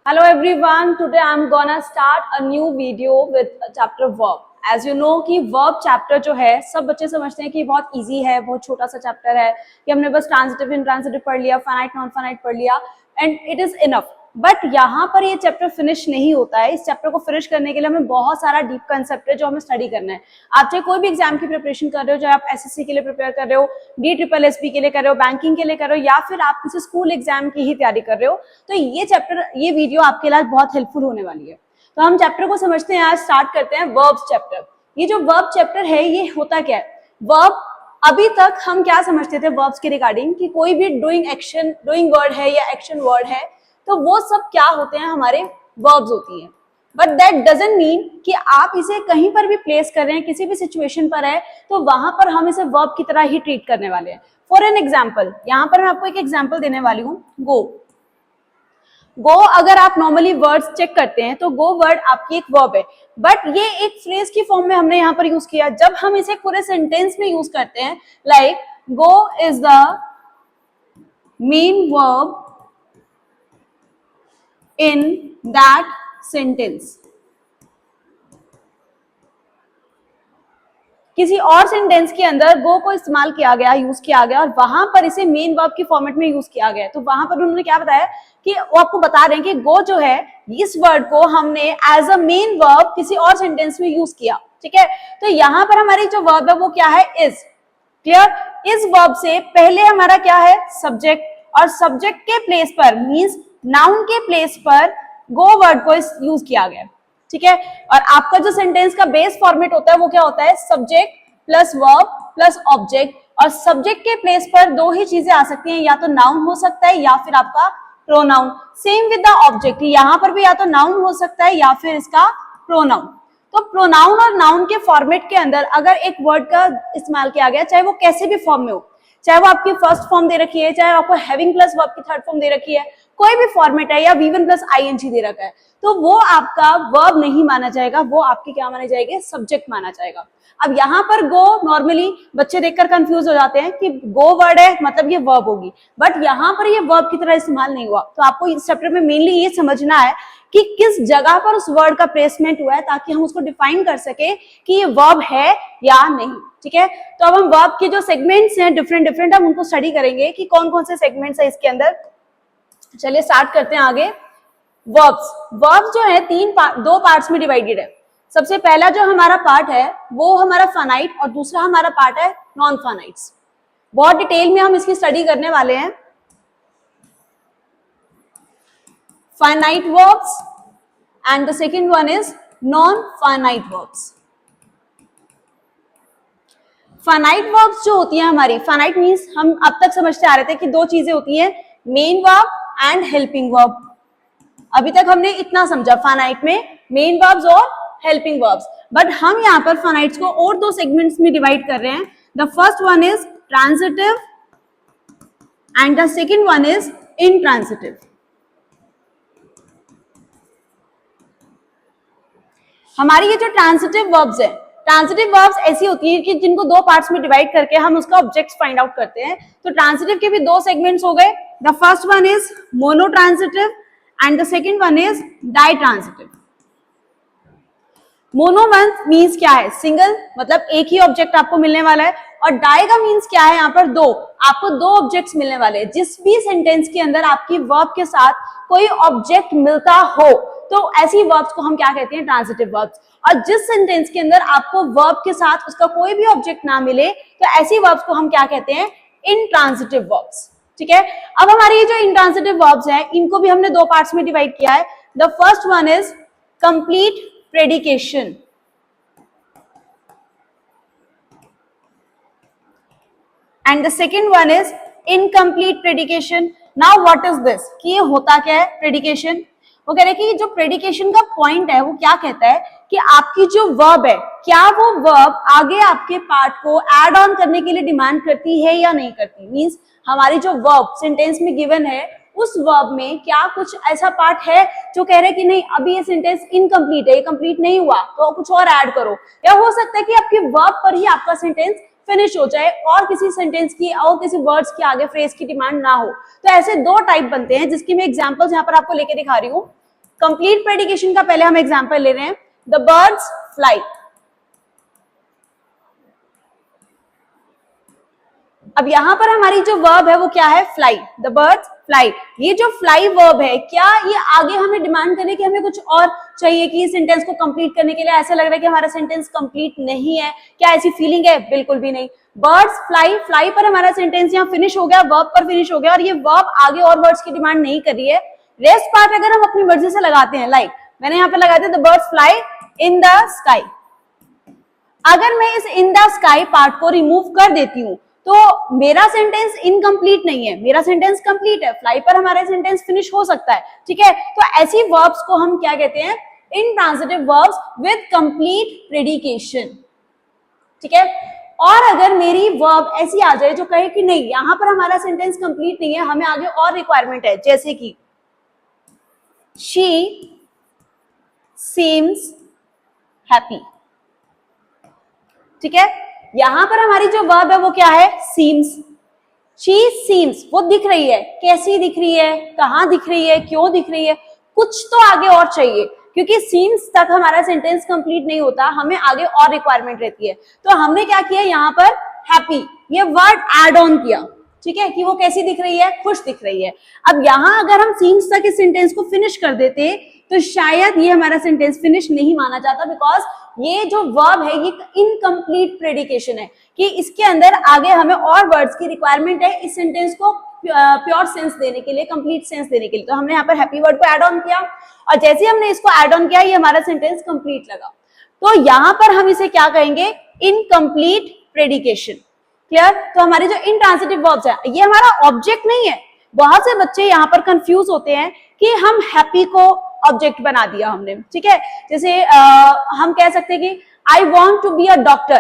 Hello everyone, today I'm gonna start a new video with chapter verb. As you know कि verb chapter जो है सब बच्चे समझते हैं कि बहुत easy है, बहुत छोटा सा chapter है कि हमने बस transitive intransitive पढ़ लिया, finite non finite पढ़ लिया and it is enough. But यहाँ पर ये चैप्टर फिनिश नहीं होता है। इस चैप्टर को फिनिश करने के लिए हमें बहुत सारा डीप कंसेप्ट है जो हमें स्टडी करना है। आप चाहे कोई भी एग्जाम की प्रिपरेशन कर रहे हो, चाहे आप एसएससी के लिए प्रिपेयर कर रहे हो, DSSB के लिए कर रहे हो, बैंकिंग के लिए कर रहे हो या फिर आप किसी स्कूल एग्जाम की ही तैयारी कर रहे हो, तो ये वीडियो आपके लिए बहुत हेल्पफुल होने वाली है। तो हम चैप्टर को समझते हैं, आज स्टार्ट करते हैं वर्ब्स चैप्टर। ये जो वर्ब चैप्टर है ये होता क्या है? वर्ब, अभी तक हम क्या समझते थे वर्ब्स के रिगार्डिंग कि कोई भी डूइंग वर्ड है या एक्शन वर्ड है तो वो सब क्या होते हैं, हमारे वर्ब्स होती हैं। बट दैट डजंट मीन कि आप इसे कहीं पर भी प्लेस कर रहे हैं, किसी भी सिचुएशन पर है तो वहां पर हम इसे वर्ब की तरह ही ट्रीट करने वाले हैं। फॉर एन एग्जाम्पल, यहाँ पर मैं आपको एक एग्जाम्पल देने वाली हूँ। गो अगर आप नॉर्मली वर्ड्स चेक करते हैं तो गो वर्ड आपकी एक वर्ब है, बट ये एक फ्रेज की फॉर्म में हमने यहाँ पर यूज किया। जब हम इसे पूरे सेंटेंस में यूज करते हैं, like go is the main verb in that sentence, किसी और सेंटेंस के अंदर गो को इस्तेमाल किया गया, यूज किया गया और वहां पर इसे मेन वर्ब के फॉर्मेट में यूज किया गया। तो वहां पर उन्होंने क्या बताया कि वो आपको बता रहे हैं कि गो जो है इस वर्ड को हमने एज अ मेन वर्ब किसी और सेंटेंस में यूज किया। ठीक है, तो यहां पर हमारी जो वर्ब है वो क्या है? इज। क्लियर? इस वर्ब से पहले हमारा क्या है? सब्जेक्ट, और सब्जेक्ट के प्लेस पर मींस नाउन के प्लेस पर गो वर्ड को यूज किया गया। ठीक है, और आपका जो सेंटेंस का बेस फॉर्मेट होता है वो क्या होता है? Subject plus verb plus object, और सब्जेक्ट के प्लेस पर दो ही चीजें आ सकती हैं, या तो नाउन हो सकता है या फिर आपका pronoun. Same with the object, यहां पर भी या तो नाउन हो सकता है या फिर इसका प्रोनाउन। तो प्रोनाउन और नाउन के फॉर्मेट के अंदर अगर एक वर्ड का इस्तेमाल किया गया, चाहे वो कैसे भी फॉर्म में हो, चाहे वो आपकी फर्स्ट फॉर्म दे रखी है, चाहे आपको हैविंग प्लस वर्ब की थर्ड फॉर्म दे रखी है, कोई भी फॉर्मेट है, या V1 प्लस ING दे रखा है, तो वो आपका वर्ब नहीं माना जाएगा, वो आपके क्या माने जाएंगे? सब्जेक्ट माना जाएगा। अब यहाँ पर गो नॉर्मली बच्चे देखकर कंफ्यूज हो जाते हैं कि गो वर्ड है मतलब ये वर्ब होगी, बट यहाँ पर ये वर्ब की तरह इस्तेमाल नहीं हुआ। तो आपको इस चैप्टर में मेनली ये समझना है कि किस जगह पर उस वर्ड का प्लेसमेंट हुआ है, ताकि हम उसको डिफाइन कर सके कि ये वर्ब है या नहीं। ठीक है, तो अब हम वर्ब के जो सेगमेंट्स हैं डिफरेंट हम उनको स्टडी करेंगे कि कौन कौन से सेगमेंट्स है इसके अंदर। चलिए स्टार्ट करते हैं आगे। वर्ब्स जो है दो पार्ट्स में डिवाइडेड है। सबसे पहला जो हमारा पार्ट है वो हमारा फाइनाइट, और दूसरा हमारा पार्ट है नॉन फाइनाइट्स। बहुत डिटेल में हम इसकी स्टडी करने वाले हैं। Finite verbs and the second one is non finite verbs. Finite verbs जो होती है हमारी, फाइनाइट मींस हम अब तक समझते आ रहे थे कि दो चीजें होती हैं, main verb and helping verb. अभी तक हमने इतना समझा फाइनाइट में मेन वर्ब्स और हेल्पिंग वर्ब्स, बट हम यहाँ पर फाइनाइट्स को और दो सेगमेंट्स में डिवाइड कर रहे हैं। The first one is transitive and the second one is intransitive. हमारी ये जो ट्रांजिटिव वर्ब्स है, ट्रांजिटिव वर्ब्स ऐसी होती है कि जिनको दो पार्ट्स में डिवाइड करके हम उसका ऑब्जेक्ट फाइंड आउट करते हैं। तो ट्रांजिटिव के भी दो सेगमेंट्स हो गए। The first one is monotransitive and the second one is ditransitive. Mono one means क्या है? सिंगल, मतलब एक ही ऑब्जेक्ट आपको मिलने वाला है, और डाई का मीन्स क्या है? यहाँ पर दो, आपको दो ऑब्जेक्ट्स मिलने वाले हैं। जिस भी सेंटेंस के अंदर आपकी वर्ब के साथ कोई ऑब्जेक्ट मिलता हो तो ऐसी वर्ब्स को हम क्या कहते हैं? Transitive verbs. और जिस सेंटेंस के अंदर आपको वर्ब के साथ उसका कोई भी ऑब्जेक्ट ना मिले तो ऐसी वर्ब्स को हम क्या कहते हैं? Intransitive verbs. ठीक है, अब हमारी ये जो इंट्रांजिटिव वर्ब्स हैं इनको भी हमने दो पार्ट्स में डिवाइड किया है। The first one is complete predication and the second one is incomplete predication. Now what is this? कि ये होता क्या है प्रेडिकेशन? वो कह रहे हैं कि जो प्रेडिकेशन का पॉइंट है वो क्या कहता है कि आपकी जो वर्ब है, क्या वो वर्ब आगे आपके पार्ट को एड ऑन करने के लिए डिमांड करती है या नहीं करती। मींस हमारी जो वर्ब सेंटेंस में गिवन है उस वर्ब में क्या कुछ ऐसा पार्ट है जो कह रहे हैं कि नहीं अभी ये सेंटेंस इनकम्प्लीट है, ये कंप्लीट नहीं हुआ तो कुछ और ऐड करो। या हो सकता है कि आपकी वर्ब पर ही आपका सेंटेंस फिनिश हो जाए और किसी सेंटेंस की और किसी वर्ड्स की आगे फ्रेज की डिमांड ना हो। तो ऐसे दो टाइप बनते हैं जिसकी मैं एग्जांपल्स यहाँ पर आपको लेके दिखा रही हूँ। कंप्लीट प्रेडिकेशन का पहले हम एग्जांपल ले रहे हैं, द बर्ड्स फ्लाई। अब यहां पर हमारी जो वर्ब है वो क्या है, फ्लाई, द बर्ड्स फ्लाई। ये जो फ्लाई वर्ब है, क्या ये आगे हमें डिमांड करे कि हमें कुछ और चाहिए कि सेंटेंस को कंप्लीट करने के लिए? ऐसा लग रहा है कि हमारा सेंटेंस कंप्लीट नहीं है, क्या ऐसी फीलिंग है? बिल्कुल भी नहीं। बर्ड्स फ्लाई, फ्लाई पर हमारा सेंटेंस यहाँ फिनिश हो गया, वर्ब पर फिनिश हो गया, और ये वर्ब आगे और वर्ड्स की डिमांड नहीं कर रही है। रेस्ट पार्ट अगर हम अपनी मर्जी से लगाते हैं, लाइक मैंने यहाँ पे लगा दिया the birds fly in the sky. अगर मैं इस इन द स्काई पार्ट को रिमूव कर देती हूँ तो मेरा सेंटेंस इनकम्प्लीट नहीं है, मेरा सेंटेंस कंप्लीट है। फ्लाई पर हमारा सेंटेंस फिनिश हो सकता है, ठीक है। तो ऐसी वर्ब्स को हम क्या कहते हैं, इंट्रांजिटिव वर्ब्स विद कंप्लीट प्रेडिकेशन, ठीक है। और अगर मेरी वर्ब ऐसी आ जाए जो कहे कि नहीं, यहां पर हमारा सेंटेंस कंप्लीट नहीं है, हमें आगे और रिक्वायरमेंट है, जैसे कि शी सीम्स हैप्पी, ठीक है। यहां पर हमारी जो वर्ब है वो क्या है, सीम्स। शी सीम्स, वो दिख रही है, कैसी दिख रही है, कहां दिख रही है, क्यों दिख रही है, कुछ तो आगे और चाहिए, क्योंकि सीम्स तक हमारा सेंटेंस कंप्लीट नहीं होता, हमें आगे और रिक्वायरमेंट रहती है। तो हमने क्या किया, यहाँ पर हैप्पी ये वर्ड एड ऑन किया, ठीक है, कि वो कैसी दिख रही है, खुश दिख रही है। अब यहां अगर हम सीम्स तक इस सेंटेंस को फिनिश कर देते तो शायद ये हमारा सेंटेंस फिनिश नहीं माना जाता, बिकॉज ये जो वर्ब है ये इनकम्प्लीट प्रेडिकेशन है, कि इसके अंदर आगे हमें और वर्ड्स की रिक्वायरमेंट है इस सेंटेंस को प्योर सेंस देने के लिए, कंप्लीट सेंस देने के लिए। तो हमने यहाँ पर हैप्पी वर्ड को ऐड ऑन किया, और जैसे ही हमने इसको ऐड ऑन किया ये हमारा सेंटेंस कंप्लीट लगा। तो यहाँ पर हम इसे क्या कहेंगे, इनकम्प्लीट प्रेडिकेशन। क्लियर। तो हमारे जो इंट्रांजिटिव वर्ब्स है, ये हमारा ऑब्जेक्ट नहीं है। बहुत से बच्चे यहाँ पर कंफ्यूज होते हैं कि हम हैप्पी को ऑब्जेक्ट बना दिया हमने, ठीक है। जैसे हम कह सकते हैं कि I want to be a doctor,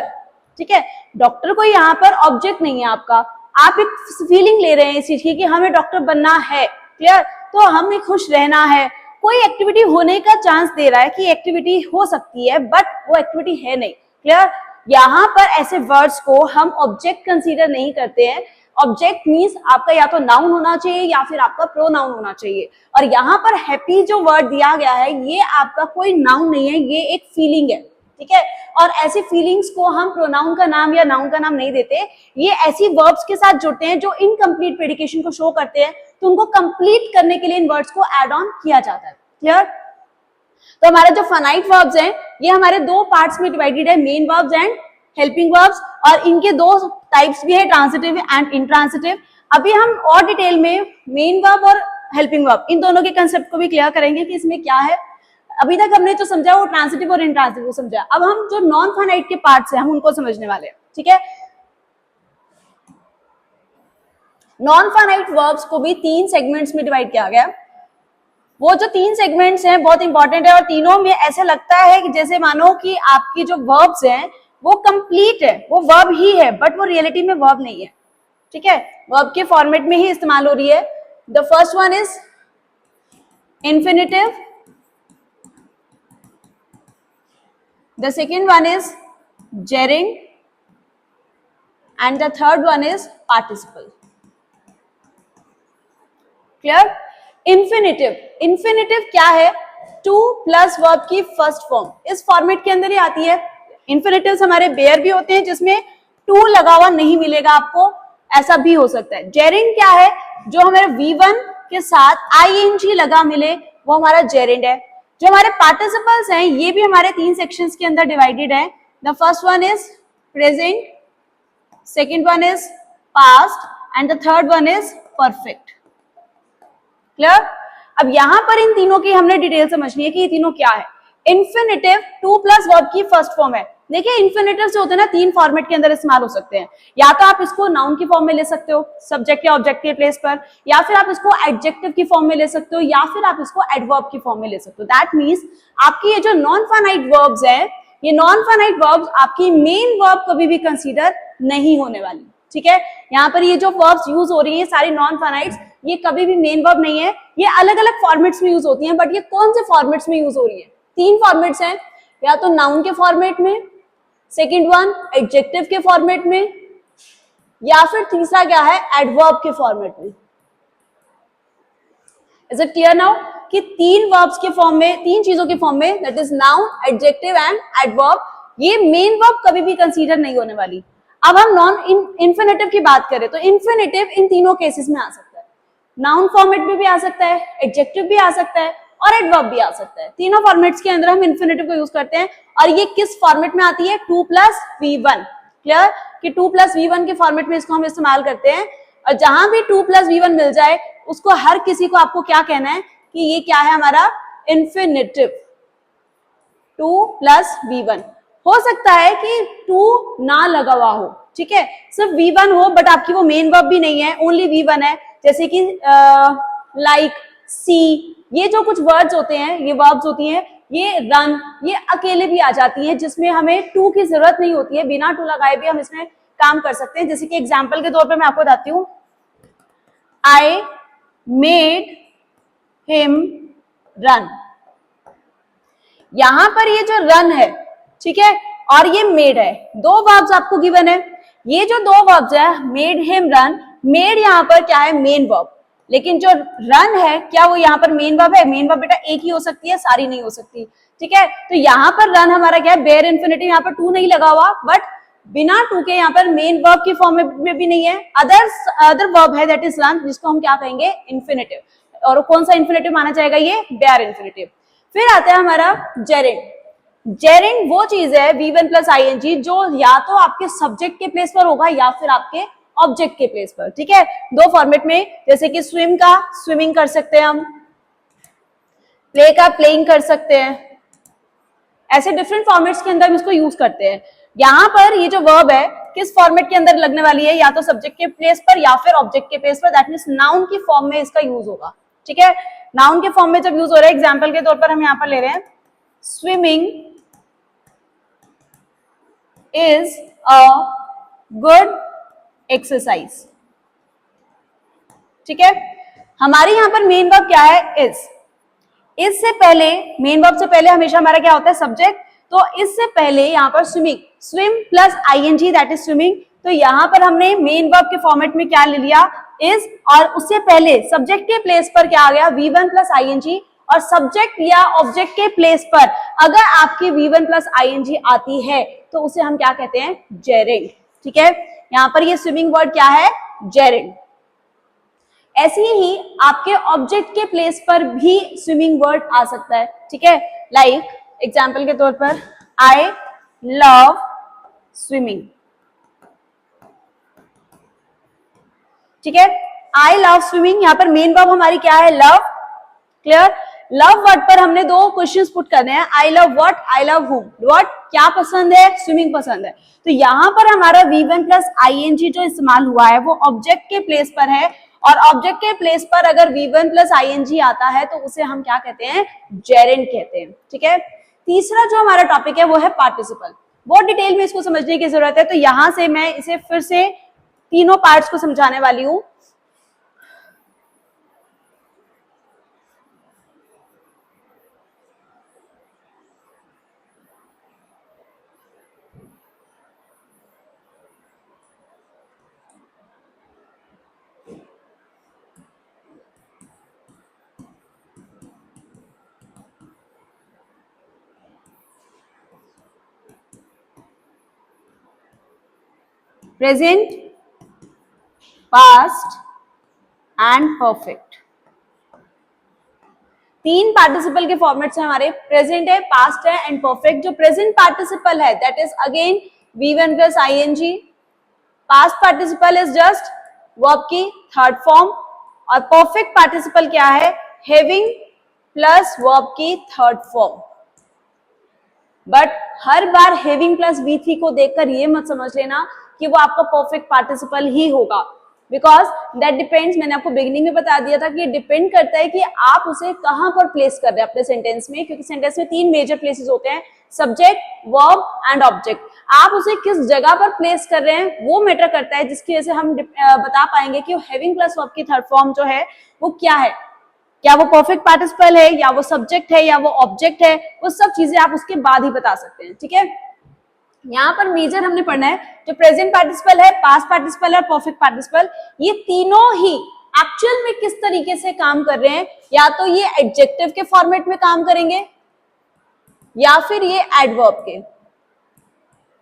ठीक है। डॉक्टर कोई यहाँ पर ऑब्जेक्ट नहीं है आपका, आप एक फीलिंग ले रहे हैं इस चीज की कि हमें डॉक्टर बनना है। क्लियर। तो हमें खुश रहना है, कोई एक्टिविटी होने का चांस दे रहा है कि एक्टिविटी हो सकती है, बट वो एक्टिविटी है नहीं। क्लियर। यहाँ पर ऐसे वर्ड्स को हम ऑब्जेक्ट कंसीडर नहीं करते हैं। ऑब्जेक्ट मीन्स आपका या तो नाउन होना चाहिए या फिर आपका प्रोनाउन होना चाहिए, और यहाँ पर हैप्पी जो वर्ड दिया गया है ये आपका कोई नाउन नहीं है, ये एक फीलिंग है, ठीक है। और ऐसी फीलिंग्स को हम प्रोनाउन का नाम या नाउन का नाम नहीं देते, ये ऐसी वर्ब्स के साथ जुड़ते हैं जो इनकम्प्लीट प्रेडिकेशन को शो करते हैं, तो उनको कंप्लीट करने के लिए इन वर्ड्स को एड ऑन किया जाता है। क्लियर। तो हमारे जो फाइनाइट वर्ब्स हैं ये हमारे दो पार्ट्स में डिवाइडेड है, main verbs and helping verbs, और इनके दो टाइप्स भी है, ट्रांजिटिव एंड इंट्रांजिटिव। अभी हम और डिटेल में मेन वर्ब और हेल्पिंग वर्ब इन दोनों के कंसेप्ट को भी क्लियर करेंगे कि इसमें क्या है। अभी तक हमने जो समझा वो ट्रांजिटिव और इंट्रांजिटिव को समझा, अब हम जो नॉन फाइनाइट के पार्ट्स हैं हम उनको समझने वाले हैं, ठीक है। नॉन फाइनाइट वर्ब्स को भी 3 सेगमेंट्स में डिवाइड किया गया। वो जो 3 सेगमेंट्स हैं बहुत इंपॉर्टेंट है, और तीनों में ऐसे लगता है कि जैसे मानो कि आपकी जो वर्ब्स हैं वो कंप्लीट है, वो वर्ब ही है, बट वो रियलिटी में वर्ब नहीं है, ठीक है, वर्ब के फॉर्मेट में ही इस्तेमाल हो रही है। The first one is infinitive, the second one is jarring, and the third one is participle. Clear. Infinitive, infinitive क्या है, टू प्लस वर्ब की फर्स्ट फॉर्म, इस फॉर्मेट के अंदर ही आती है। इंफिनिटिव्स हमारे बेयर भी होते हैं जिसमें टू लगा हुआ नहीं मिलेगा आपको, ऐसा भी हो सकता है। जेरिंड क्या है, जो हमारे V1 के साथ ing लगा मिले वो हमारा जेरिंड है। जो हमारे पार्टिसिपल्स हैं ये भी हमारे 3 सेक्शंस के अंदर डिवाइडेड है। The first one is present, second one is past, and the third one is perfect. Clear. अब यहां पर इन तीनों की हमने डिटेल समझनी है कि ये तीनों क्या है। इंफिनिटिव 2 प्लस वर्ब की फर्स्ट फॉर्म है। देखिए इंफिनिटिव से होते हैं ना 3 फॉर्मेट के अंदर इस्तेमाल हो सकते हैं, या तो आप इसको नाउन की फॉर्म में ले सकते हो सब्जेक्ट या ऑब्जेक्ट के प्लेस पर, या फिर आप इसको एडजेक्टिव की फॉर्म में ले सकते हो, या फिर आप इसको एडवर्ब की फॉर्म में ले सकते हो। दैट मींस आपकी ये जो नॉन फाइनाइट वर्ब्स है, ये नॉन फाइनाइट वर्ब्स आपकी मेन वर्ब कभी भी कंसीडर नहीं होने वाली, ठीक है। यहाँ पर ये जो वर्ब्स यूज हो रही है सारी नॉन फाइनाइट्स, ये कभी भी मेन वर्ब नहीं है, ये अलग अलग फॉर्मेट्स में यूज होती हैं, बट ये कौन से फॉर्मेट्स में यूज हो रही है, 3 फॉर्मेट्स हैं, या तो नाउन के फॉर्मेट में, सेकंड वन एडजेक्टिव के फॉर्मेट में, या फिर तीसरा क्या है एडवर्ब के फॉर्मेट में। Is it clear now. कि तीन वर्ब्स के फॉर्म में, तीन चीजों के फॉर्म में, that is noun, adjective and adverb, ये मेन वर्ब कभी भी कंसीडर नहीं होने वाली। अब हम नॉन इंफिनिटिव की बात करें तो इंफिनिटिव इन तीनों केसेस में आ सकता है, नाउन फॉर्मेट में भी आ सकता है, एडजेक्टिव भी आ सकता है और एडवर्ब भी आ सकता है। तीनों फॉर्मेट्स के अंदर हम इंफिनिटिव को यूज करते हैं। और ये किस फॉर्मेट में आती है? 2+V1। क्लियर कि 2+V1 के फॉर्मेट में इसको हम इस्तेमाल करते हैं। और जहां भी 2+V1 मिल जाए उसको हर किसी को आपको क्या कहना है कि ये क्या है? हमारा इंफिनिटिव। 2+V1 हो सकता है कि 2 ना लगा हुआ हो, ठीक है, सिर्फ V1 हो बट आपकी वो मेन वर्ब भी नहीं है, ओनली V1 है, जैसे कि लाइक, सी, ये जो कुछ वर्ड्स होते हैं, ये वर्ब्स होती हैं, ये रन, ये अकेले भी आ जाती हैं जिसमें हमें टू की जरूरत नहीं होती है, बिना टू लगाए भी हम इसमें काम कर सकते हैं। जैसे कि एग्जाम्पल के तौर पे मैं आपको बताती हूँ, आई मेड हिम रन। यहां पर ये जो रन है, ठीक है, और ये मेड है, दो वर्ब्स आपको गिवन है। ये जो दो वर्ब्स है, मेड हिम रन, मेड यहां पर क्या है? Main verb. लेकिन जो रन है, क्या वो यहाँ पर मेन वर्ब है? मेन वर्ब बेटा एक ही हो सकती है, सारी नहीं हो सकती, ठीक है। तो यहाँ पर रन हमारा क्या है? बेयर इन्फिनिटिव, यहाँ पर टू नहीं लगा हुआ, बट बिना टू के यहाँ पर मेन वर्ब की फॉर्म में भी नहीं है, अदर वर्ब है दैट इज रन, जिसको हम क्या कहेंगे? इन्फिनिटिव। और कौन सा इन्फिनिटिव माना जाएगा? ये बेयर इन्फिनिटिव। फिर आता है हमारा जेरेंड। जेरेंड वो चीज है V1+ing जो या तो आपके सब्जेक्ट के प्लेस पर होगा या फिर आपके ऑब्जेक्ट के प्लेस पर, ठीक है। दो फॉर्मेट में, जैसे कि स्विम का स्विमिंग कर सकते हैं हम, प्ले का प्लेइंग कर सकते हैं, ऐसे डिफरेंट फॉर्मेट्स के अंदर हम इसको यूज करते हैं। यहां पर ये जो वर्ब है किस फॉर्मेट के अंदर लगने वाली है? या तो सब्जेक्ट के प्लेस पर या फिर ऑब्जेक्ट के प्लेस पर, दैट मींस नाउन की फॉर्म में इसका यूज होगा, ठीक है। नाउन के फॉर्म में जब यूज हो रहा है, एग्जाम्पल के तौर पर हम यहां पर ले रहे हैं, swimming is a good exercise, ठीक है। हमारे यहां पर मेन वर्ब क्या है? इज से पहले, मेन वर्ब से पहले हमेशा हमारा क्या होता है? सब्जेक्ट। तो इससे पहले यहाँ पर swimming, swim plus ing that is swimming, तो यहाँ पर हमने मेन वर्ब के फॉर्मेट में क्या ले लिया? इज, और उससे पहले सब्जेक्ट के प्लेस पर क्या आ गया? V1+ing। और सब्जेक्ट या ऑब्जेक्ट के प्लेस पर अगर आपकी V1+ing आती है तो उसे हम क्या कहते हैं? जेरेंड, ठीक है। यहाँ पर ये स्विमिंग वर्ड क्या है? जेरेंड। ऐसे ही आपके ऑब्जेक्ट के प्लेस पर भी स्विमिंग वर्ड आ सकता है, ठीक है। लाइक एग्जाम्पल के तौर पर, आई लव स्विमिंग, ठीक है। आई लव स्विमिंग, यहाँ पर मेन वर्ब हमारी क्या है? लव। क्लियर? लव वर्ड पर हमने दो क्वेश्चंस पुट करने हैं, I love what, I love हुम। व्हाट क्या पसंद है? स्विमिंग पसंद है। तो यहाँ पर हमारा V1+ing जो इस्तेमाल हुआ है वो ऑब्जेक्ट के प्लेस पर है, और ऑब्जेक्ट के प्लेस पर अगर V1+ing आता है तो उसे हम क्या कहते हैं? जेरेंड कहते हैं, ठीक है। तीसरा जो हमारा टॉपिक है वो है पार्टिसिपल। बहुत डिटेल में इसको समझने की जरूरत है, तो यहां से मैं इसे फिर से तीनों पार्ट्स को समझाने वाली हूं। प्रेजेंट, पास्ट एंड परफेक्ट, तीन पार्टिसिपल के फॉर्मेट्स हैं हमारे, प्रेजेंट है, पास्ट है एंड परफेक्ट। जो प्रेजेंट पार्टिसिपल है that is again V1+ing, past participle is just verb की थर्ड फॉर्म, और परफेक्ट पार्टिसिपल क्या है? हैविंग प्लस वर्ब की third form. But her bar having plus V3 को देखकर ये मत समझ लेना कि वो आपका परफेक्ट पार्टिसिपल ही होगा, बिकॉज दैट डिपेंड्स, मैंने आपको बिगिनिंग में बता दिया था कि ये डिपेंड करता है कि आप उसे कहां पर प्लेस कर रहे हैं अपने सेंटेंस में, क्योंकि सेंटेंस में तीन मेजर प्लेसेस होते हैं, सब्जेक्ट, वर्ब एंड ऑब्जेक्ट। आप उसे किस जगह पर प्लेस कर रहे हैं वो मैटर करता है, जिसकी वजह से हम बता पाएंगे कि हैविंग प्लस वर्ब की थर्ड फॉर्म जो है वो क्या है, क्या वो परफेक्ट पार्टिसिपल है या वो सब्जेक्ट है या वो ऑब्जेक्ट है, वो सब चीजें आप उसके बाद ही बता सकते हैं, ठीक है। यहाँ पर मेजर हमने पढ़ना है जो प्रेजेंट पार्टिसिपल है, पास्ट पार्टिसिपल है और परफेक्ट पार्टिसिपल, ये तीनों ही एक्चुअल में किस तरीके से काम कर रहे हैं, या तो ये एडजेक्टिव के फॉर्मेट में काम करेंगे या फिर ये एडवर्ब के।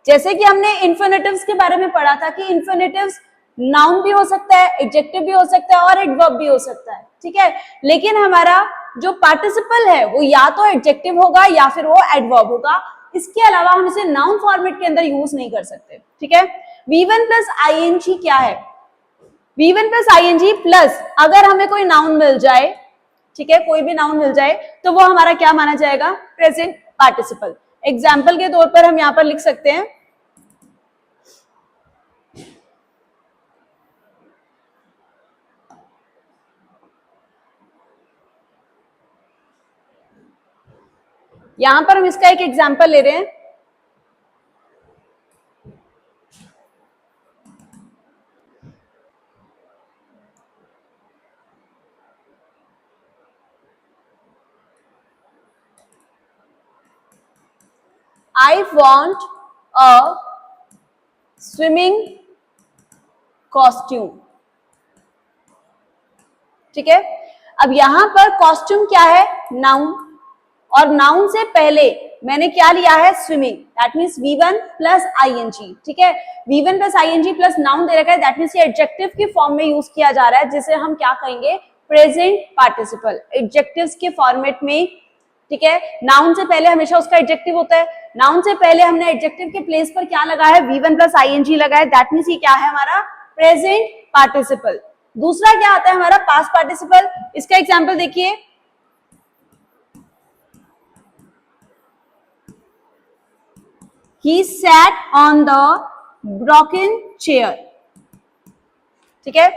जैसे कि हमने इन्फिनेटिव्स के बारे में पढ़ा था कि इन्फिनेटिव्स नाउन भी हो सकता है, एडजेक्टिव भी हो सकता है और एडवर्ब भी हो सकता है, ठीक है। लेकिन हमारा जो पार्टिसिपल है वो या तो एडजेक्टिव होगा या फिर वो एडवर्ब होगा, इसके अलावा हम इसे नाउन फॉर्मेट के अंदर यूज नहीं कर सकते, ठीक है। V1 प्लस आईएनजी क्या है? V1 प्लस आईएनजी प्लस अगर हमें कोई नाउन मिल जाए, ठीक है, कोई भी नाउन मिल जाए तो वो हमारा क्या माना जाएगा? Present participle. एग्जाम्पल के तौर पर हम यहां पर लिख सकते हैं यहां पर हम इसका एक एग्जाम्पल ले रहे हैं। I want a swimming costume, ठीक है। अब यहां पर कॉस्ट्यूम क्या है? नाउन, और नाउन से पहले मैंने क्या लिया है? Swimming, that means V1 plus ING, ठीक है। V1 plus ING plus noun दे रखा है, दैट मीन्स ये एडजेक्टिव की फॉर्म में यूज किया जा रहा है, जिसे हम क्या कहेंगे? प्रेजेंट पार्टिसिपल, एडजेक्टिव्स के फॉर्मेट में, ठीक है। नाउन से पहले हमेशा उसका एडजेक्टिव होता है, नाउन से पहले हमने एडजेक्टिव के प्लेस पर क्या लगा है? V1 प्लस आईएनजी लगा है, दैट मीन्स ये क्या है? हमारा प्रेजेंट पार्टिसिपल। दूसरा क्या आता है? हमारा पास्ट पार्टिसिपल। इसका एग्जांपल देखिए, he sat on the broken chair, ठीक है।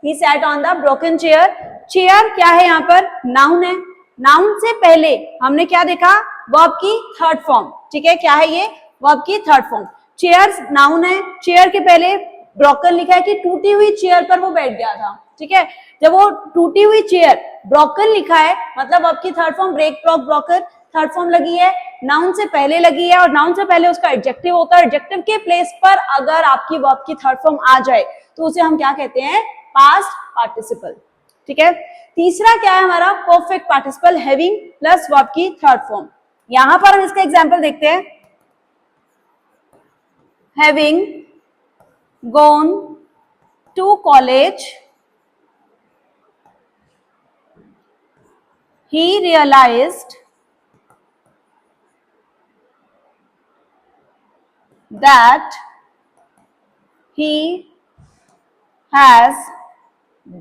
he sat on the broken chair, chair क्या है? यहाँ पर नाउन है, नाउन से पहले हमने क्या देखा? वर्ब की थर्ड फॉर्म, ठीक है। क्या है ये? वर्ब की थर्ड फॉर्म। चेयर नाउन है, चेयर के पहले ब्रोकन लिखा है कि टूटी हुई चेयर पर वो बैठ गया था, ठीक है। जब वो टूटी हुई चेयर ब्रोकन लिखा है मतलब वर्ब की third form break, broke, broken third form लगी है, नाउन से पहले लगी है, और नाउन से पहले उसका एडजेक्टिव होता है। एडजेक्टिव के प्लेस पर अगर आपकी वर्ब की थर्ड फॉर्म आ जाए तो उसे हम क्या कहते हैं? पास्ट पार्टिसिपल, ठीक है। तीसरा क्या है हमारा? Perfect participle, having plus verb की थर्ड फॉर्म। यहां पर हम इसका एग्जांपल देखते हैं, having gone to college he realized that he has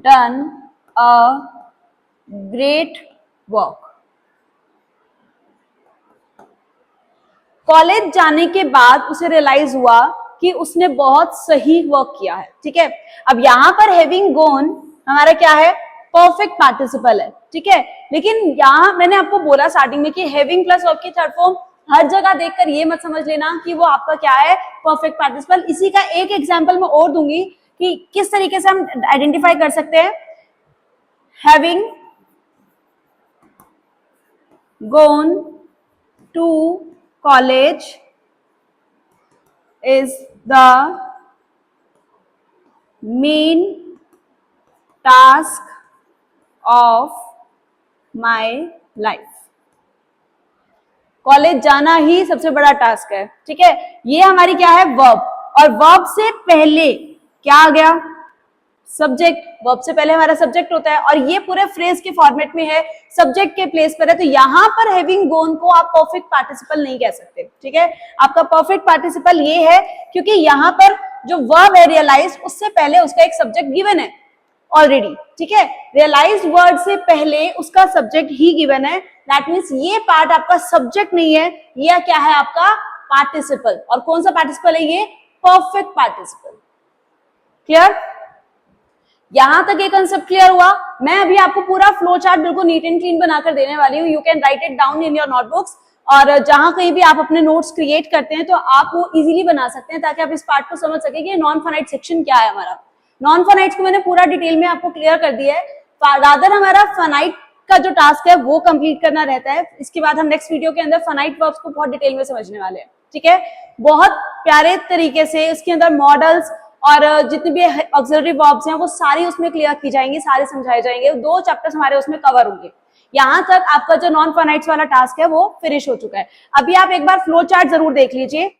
done a great work. College जाने के बाद उसे रियलाइज हुआ कि उसने बहुत सही वर्क किया है, ठीक है। अब यहां पर हैविंग गॉन हमारा क्या है? परफेक्ट पार्टिसिपल है, ठीक है। लेकिन यहां मैंने आपको बोला स्टार्टिंग में कि हैविंग प्लस वर्ब की थर्ड फॉर्म हर जगह देखकर ये मत समझ लेना कि वो आपका क्या है? Perfect participle. इसी का एक एग्जांपल मैं और दूंगी कि किस तरीके से हम आइडेंटिफाई कर सकते हैं। Having gone to college is the main task of my life. College जाना ही सबसे बड़ा टास्क है, ठीक है। ये हमारी क्या है? वर्ब, और वर्ब से पहले क्या आ गया? सब्जेक्ट। वर्ब से पहले हमारा सब्जेक्ट होता है, और ये पूरे फ्रेज के फॉर्मेट में है, सब्जेक्ट के प्लेस पर है। तो यहां पर हैविंग गॉन को आप परफेक्ट पार्टिसिपल नहीं कह सकते, ठीक है। आपका परफेक्ट पार्टिसिपल ये है क्योंकि यहां पर जो वर्ब है रियलाइज, उससे पहले उसका एक सब्जेक्ट गिवन है ऑलरेडी, ठीक है। रियलाइज वर्ड से पहले उसका सब्जेक्ट ही गिवन है, दैट मीन्स ये पार्ट आपका सब्जेक्ट नहीं है, ये क्या है? आपका पार्टिसिपल। और कौन सा पार्टिसिपल है ये? Perfect participle. क्लियर? यहां तक ये कंसेप्ट क्लियर हुआ। मैं अभी आपको पूरा फ्लो चार्ट बिल्कुल नीट एंड क्लीन बनाकर देने वाली हूँ। You can write it down in your notebooks, और जहां कहीं भी आप अपने नोट्स क्रिएट करते हैं तो आप वो इजीली बना सकते हैं, ताकि आप इस पार्ट को समझ सके कि नॉन फाइनाइट सेक्शन क्या है हमारा। नॉन फाइनाइट्स को मैंने पूरा डिटेल में आपको क्लियर कर दिया है। रादर हमारा फाइनाइट का जो टास्क है वो कंप्लीट करना रहता है। इसके बाद हम नेक्स्ट वीडियो के अंदर फाइनाइट वर्ब्स को बहुत डिटेल में समझने वाले हैं, ठीक है। बहुत प्यारे तरीके से इसके अंदर मॉडल्स और जितने भी ऑक्सिलरी वर्ब्स हैं वो सारी उसमें क्लियर की जाएंगी, सारे समझाए जाएंगे, 2 चैप्टर्स हमारे उसमें कवर होंगे। यहां तक आपका जो नॉन फाइनाइट्स वाला टास्क है वो फिनिश हो चुका है। अभी आप एक बार फ्लो चार्ट जरूर देख लीजिए।